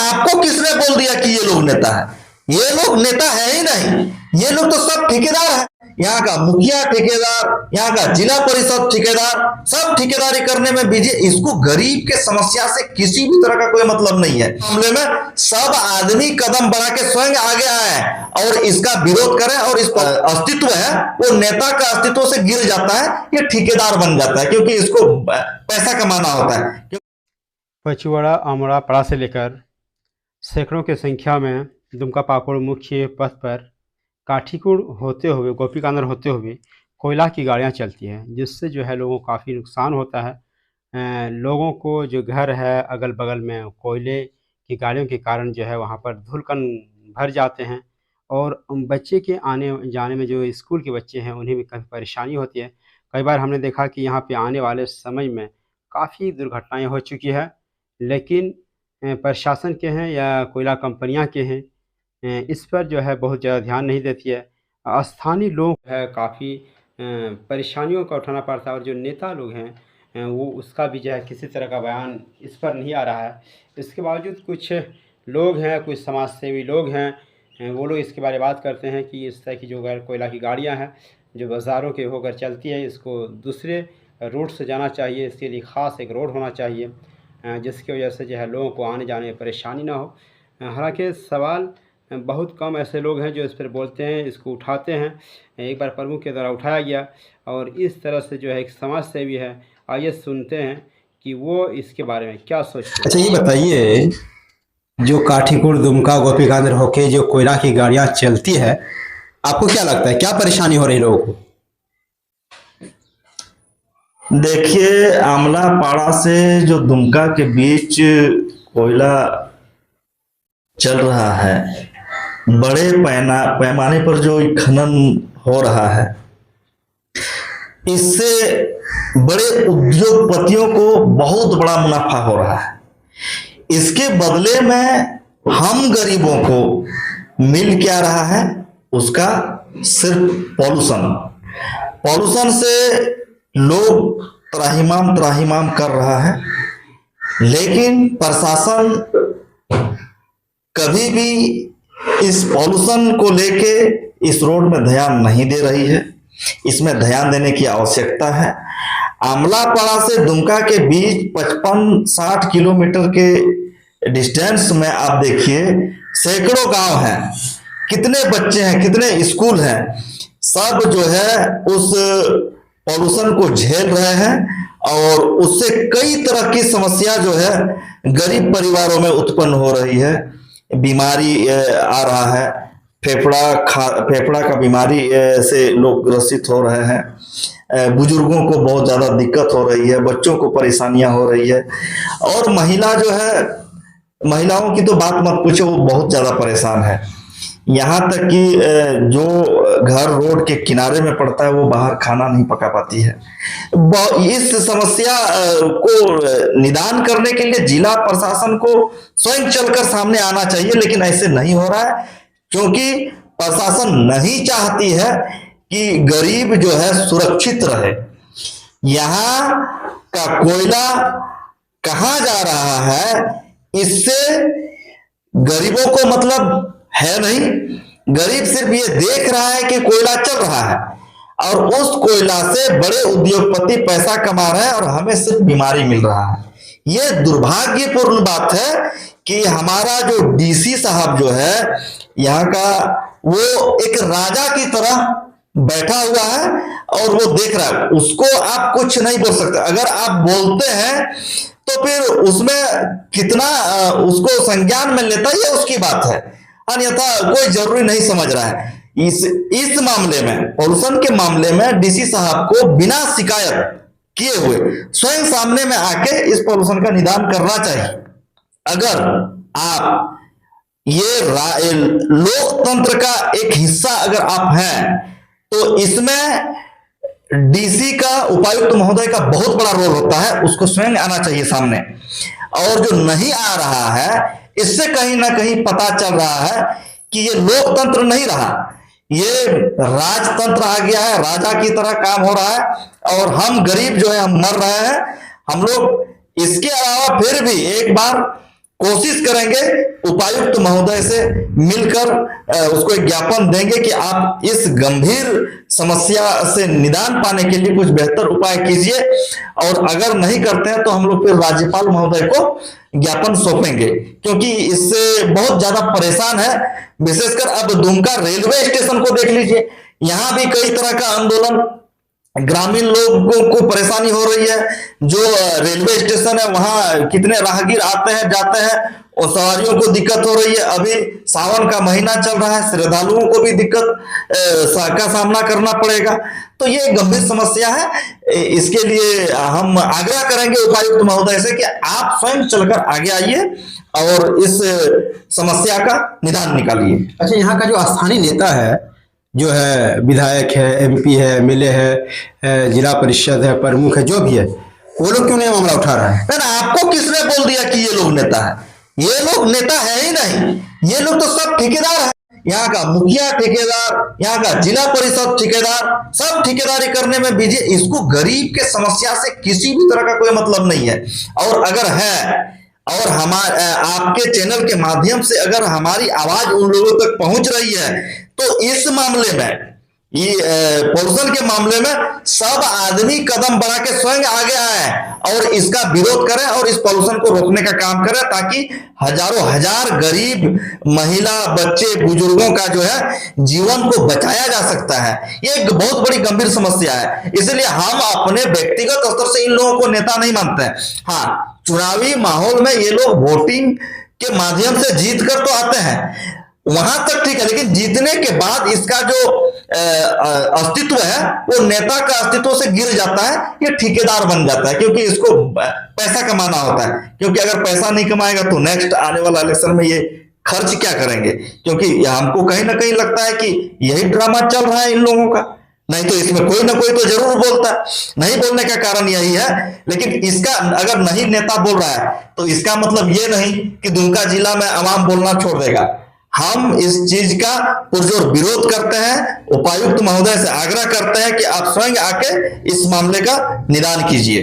आपको किसने बोल दिया कि ये लोग नेता है? ये लोग नेता है ही नहीं, ये लोग तो सब ठेकेदार है। यहाँ का मुखिया ठेकेदार, यहाँ का जिला परिषद ठेकेदार, सब ठेकेदारी करने में बिजी। इसको गरीब के समस्या से किसी भी तरह का कोई मतलब नहीं है। मामले में सब आदमी कदम बढ़ा के स्वयं आगे आए और इसका विरोध करें, और इस अस्तित्व है वो नेता का अस्तित्व से गिर जाता है, ये ठेकेदार बन जाता है, क्योंकि इसको पैसा कमाना होता है। पचुवाड़ा अमड़ा पड़ा से लेकर सैकड़ों की संख्या में दुमका पाकुड़ मुख्य पथ पर काठीकुड़ होते हुए गोपीकांदर होते हुए कोयला की गाड़ियां चलती हैं, जिससे जो है लोगों को काफ़ी नुकसान होता है। लोगों को जो घर है अगल बगल में कोयले की गाड़ियों के कारण जो है वहां पर धूलकण भर जाते हैं, और बच्चे के आने जाने में जो स्कूल के बच्चे हैं उन्हें भी काफ़ी परेशानी होती है। कई बार हमने देखा कि यहाँ पे आने वाले समय में काफ़ी दुर्घटनाएं हो चुकी है, लेकिन प्रशासन के हैं या कोयला कंपनियां के हैं, इस पर जो है बहुत ज़्यादा ध्यान नहीं देती है। स्थानीय लोग है काफ़ी परेशानियों का उठाना पड़ता है, और जो नेता लोग हैं वो उसका भी जो है किसी तरह का बयान इस पर नहीं आ रहा है। इसके बावजूद कुछ लोग हैं, कुछ समाज सेवी लोग हैं, वो लोग इसके बारे में बात करते हैं कि इस तरह की जो कोयला की गाड़ियाँ हैं जो बाज़ारों के होकर चलती है, इसको दूसरे रूट से जाना चाहिए। इसके लिए ख़ास एक रोड होना चाहिए जिसकी वजह से जो है लोगों को आने जाने में परेशानी ना हो। हालांकि सवाल बहुत कम ऐसे लोग हैं जो इस पर बोलते हैं, इसको उठाते हैं। एक बार प्रमुख के द्वारा उठाया गया, और इस तरह से जो है एक समाज सेवी है, आइए सुनते हैं कि वो इसके बारे में क्या सोचते हैं। अच्छा, ये बताइए, जो काठीकुड़ दुमका गोपीकांदर होके जो कोयला की गाड़ियां चलती है, आपको क्या लगता है क्या परेशानी हो रही लोगों को? देखिए, आमलापाड़ा से जो दुमका के बीच कोयला चल रहा है, बड़े पैमाने पर जो खनन हो रहा है, इससे बड़े उद्योगपतियों को बहुत बड़ा मुनाफा हो रहा है। इसके बदले में हम गरीबों को मिल क्या रहा है? उसका सिर्फ पॉल्यूशन से लोग त्राहिमाम कर रहा है, लेकिन प्रशासन कभी भी इस पॉल्यूशन को लेके इस रोड में ध्यान नहीं दे रही है। इसमें ध्यान देने की आवश्यकता है। आमलापाड़ा से दुमका के बीच 55-60 किलोमीटर के डिस्टेंस में आप देखिए सैकड़ों गांव हैं, कितने बच्चे हैं, कितने स्कूल हैं, सब जो है उस पॉल्यूशन को झेल रहे हैं, और उससे कई तरह की समस्या जो है गरीब परिवारों में उत्पन्न हो रही है। बीमारी आ रहा है, फेफड़ा का बीमारी से लोग ग्रसित हो रहे हैं, बुजुर्गों को बहुत ज़्यादा दिक्कत हो रही है, बच्चों को परेशानियां हो रही है, और महिलाओं की तो बात मत पूछो, वो बहुत ज़्यादा परेशान है। यहाँ तक कि जो घर रोड के किनारे में पड़ता है वो बाहर खाना नहीं पका पाती है। इस समस्या को निदान करने के लिए जिला प्रशासन को स्वयं चलकर सामने आना चाहिए, लेकिन ऐसे नहीं हो रहा है, क्योंकि प्रशासन नहीं चाहती है कि गरीब जो है सुरक्षित रहे। यहाँ का कोयला कहाँ जा रहा है, इससे गरीबों को मतलब है नहीं। गरीब सिर्फ ये देख रहा है कि कोयला चल रहा है, और उस कोयला से बड़े उद्योगपति पैसा कमा रहे हैं, और हमें सिर्फ बीमारी मिल रहा है। ये दुर्भाग्यपूर्ण बात है कि हमारा जो डीसी साहब जो है यहाँ का, वो एक राजा की तरह बैठा हुआ है और वो देख रहा है। उसको आप कुछ नहीं बोल सकते। अगर आप बोलते हैं तो फिर उसमें कितना उसको संज्ञान में लेता है, ये उसकी बात है, अन्यथा कोई जरूरी नहीं समझ रहा है। इस मामले में, पॉल्यूशन के मामले में डीसी साहब को बिना शिकायत किए हुए स्वयं सामने में आके इस पॉल्यूशन का निदान करना चाहिए। अगर आप ये लोकतंत्र का एक हिस्सा अगर आप हैं, तो इसमें डीसी का, उपायुक्त महोदय का बहुत बड़ा रोल होता है। उसको स्वयं आना चाहिए सामने, और जो नहीं आ रहा है, इससे कहीं ना कहीं पता चल रहा है कि ये लोकतंत्र नहीं रहा, ये राजतंत्र आ गया है, राजा की तरह काम हो रहा है, और हम गरीब जो है हम मर रहे हैं। हम लोग इसके अलावा फिर भी एक बार कोशिश करेंगे, उपायुक्त महोदय से मिलकर उसको एक ज्ञापन देंगे कि आप इस गंभीर समस्या से निदान पाने के लिए कुछ बेहतर उपाय कीजिए, और अगर नहीं करते हैं तो हम लोग फिर राज्यपाल महोदय को ज्ञापन सौंपेंगे, क्योंकि इससे बहुत ज्यादा परेशान है। विशेषकर अब दुमका रेलवे स्टेशन को देख लीजिए, यहां भी कई तरह का आंदोलन, ग्रामीण लोगों को परेशानी हो रही है। जो रेलवे स्टेशन है वहां कितने राहगीर आते हैं जाते हैं और सवारियों को दिक्कत हो रही है। अभी सावन का महीना चल रहा है, श्रद्धालुओं को भी दिक्कत का सामना करना पड़ेगा। तो ये गंभीर समस्या है। इसके लिए हम आग्रह करेंगे उपायुक्त महोदय से कि आप स्वयं चलकर आगे आइए और इस समस्या का निदान निकालिए। अच्छा, यहाँ का जो स्थानीय नेता है, जो है विधायक है, एमपी है, एमएलए है, जिला परिषद है, प्रमुख है, जो भी है, वो लोग क्यों नहीं मामला उठा रहा है? ना, आपको किसने बोल दिया कि ये लोग नेता है? ये लोग नेता है ही नहीं, ये लोग तो सब ठेकेदार है। यहाँ का मुखिया ठेकेदार, यहाँ का जिला परिषद ठेकेदार, सब ठेकेदारी करने में बिजी। इसको गरीब के समस्या से किसी भी तरह का कोई मतलब नहीं है। और अगर है, और हमारे आपके चैनल के माध्यम से अगर हमारी आवाज उन लोगों तक पहुंच रही है, तो इस मामले में, ये पॉल्यूशन के मामले में सब आदमी कदम बढ़ा के स्वयं आगे आए और इसका विरोध करें और इस पॉल्यूशन को रोकने का काम करें, ताकि हजारों हजार गरीब महिला, बच्चे, बुजुर्गों का जो है जीवन को बचाया जा सकता है। ये एक बहुत बड़ी गंभीर समस्या है। इसलिए हम अपने व्यक्तिगत स्तर से इन लोगों को नेता नहीं मानते हैं। हाँ, चुनावी माहौल में ये लोग वोटिंग के माध्यम से जीत कर तो आते हैं, वहां तक ठीक है, लेकिन जीतने के बाद इसका जो अस्तित्व है वो नेता का अस्तित्व से गिर जाता है, ये ठेकेदार बन जाता है, क्योंकि इसको पैसा कमाना होता है। क्योंकि अगर पैसा नहीं कमाएगा तो नेक्स्ट आने वाला इलेक्शन में ये खर्च क्या करेंगे? क्योंकि हमको कहीं ना कहीं लगता है कि यही ड्रामा चल रहा है इन लोगों का, नहीं तो इसमें कोई ना कोई तो जरूर बोलता है। नहीं बोलने का कारण यही है, लेकिन इसका अगर नहीं नेता बोल रहा है तो इसका मतलब ये नहीं कि दुमका जिला में आवाम बोलना छोड़ देगा। हम इस चीज का पुरजोर विरोध करते हैं, उपायुक्त महोदय से आग्रह करते हैं कि आप स्वयं आके इस मामले का निदान कीजिए।